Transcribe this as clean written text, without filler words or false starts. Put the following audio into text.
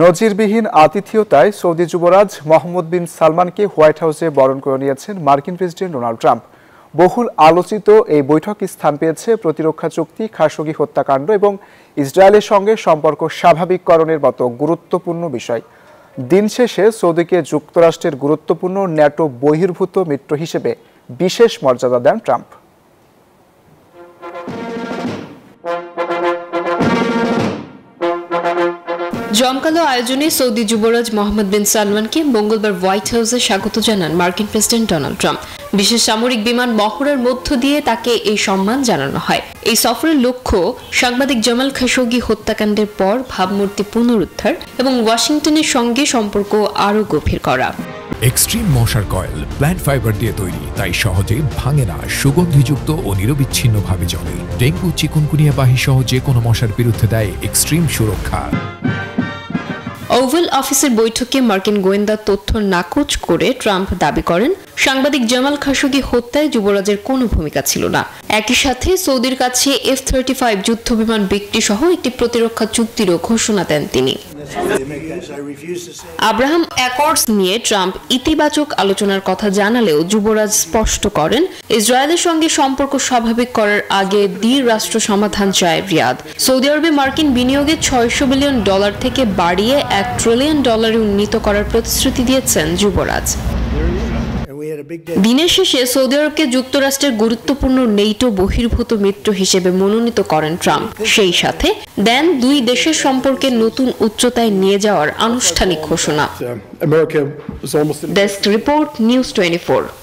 নজিরবিহীন আতিথেয়তায় সৌদি যুবরাজ মোহাম্মদ বিন সালমানকে হোয়াইট হাউসে বরণ করে নিয়েছেন মার্কিন প্রেসিডেন্ট ডোনাল্ড ট্রাম্প। বহুল আলোচিত এই বৈঠকে স্থান পেয়েছে প্রতিরক্ষা চুক্তি, খাশোগি হত্যাকাণ্ড এবং ইসরায়েলের সঙ্গে সম্পর্ক স্বাভাবিককরণের মতো গুরুত্বপূর্ণ বিষয়। দিন শেষে সৌদিকে যুক্তরাষ্ট্রের গুরুত্বপূর্ণ ন্যাটো বহির্ভূত মিত্র হিসেবে বিশেষ মর্যাদা দেন ট্রাম্প। জমকালো আয়োজনে সৌদি যুবরাজ মোহাম্মদ বিন সালমানকে মঙ্গলবার হোয়াইট হাউসে স্বাগত জানান মার্কিন প্রেসিডেন্ট ডোনাল্ড ট্রাম্প। বিশেষ সামরিক বিমান বহরের মধ্য দিয়ে তাকে এই সম্মান জানানো হয়। এই সফরের লক্ষ্য সাংবাদিক জামাল খাশোগি হত্যাকাণ্ডের পর ভাবমূর্তি পুনরুদ্ধার এবং ওয়াশিংটনের সঙ্গে সম্পর্ক আরও গভীর করা। এক্সট্রিম মশার কয়েল প্ল্যান্ট ফাইবার দিয়ে তৈরি, তাই সহজে ভাঙে না, সুগন্ধিযুক্ত ও নিরবিচ্ছিন্নভাবে জ্বলে। ডেঙ্গু, চিকুনগুনিয়া বাহি সহ যে কোনো মশার বিরুদ্ধে দেয় এক্সট্রিম সুরক্ষা। ওভাল অফিসের বৈঠকে মার্কিন গোয়েন্দা তথ্য নাকচ করে ট্রাম্প দাবি করেন সাংবাদিক জামাল খাশোগি হত্যায় যুবরাজের কোনো ভূমিকা ছিল না। একই সাথে সৌদির কাছে F-35 যুদ্ধবিমান বিক্রি সহ একটি প্রতিরক্ষা চুক্তিরও ঘোষণা দেন তিনি। আব্রাহাম অ্যাকর্ডস নিয়ে ট্রাম্প ইতিবাচক আলোচনার কথা জানালেও যুবরাজ স্পষ্ট করেন ইসরায়েলের সঙ্গে সম্পর্ক স্বাভাবিক করার আগে দ্বিরাষ্ট্র সমাধান চায় রিয়াদ। সৌদি আরবে মার্কিন বিনিয়োগে $600 বিলিয়ন থেকে বাড়িয়ে $1 ট্রিলিয়ন উন্নীত করার প্রতিশ্রুতি দিয়েছেন যুবরাজ। দিনের শেষে সৌদি আরবকে যুক্তরাষ্ট্রের গুরুত্বপূর্ণ নেটো বহির্ভূত মিত্র হিসেবে মনোনীত করেন ট্রাম্প। সেই সাথে দেন দুই দেশের সম্পর্কে নতুন উচ্চতায় নিয়ে যাওয়ার আনুষ্ঠানিক ঘোষণা। Desk report, news 24।